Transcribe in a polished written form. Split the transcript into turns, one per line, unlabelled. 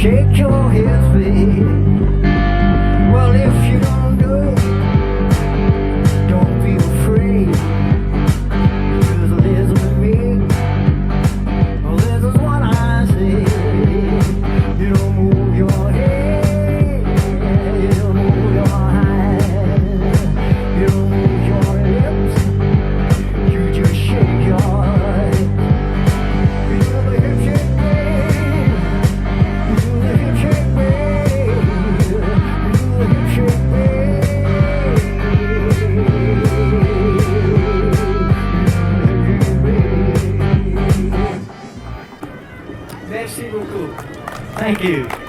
shake your hips, babe. Well, if you don't do it, don't be afraid. Just listen to me. Well, this is what I say. You don't move your head, you don't move your eyes, you don't move your lips, you just shake your head. You do the hip shake, babe. You do the hip shake, babe. You do the hip shake, babe. Merci beaucoup. Thank you.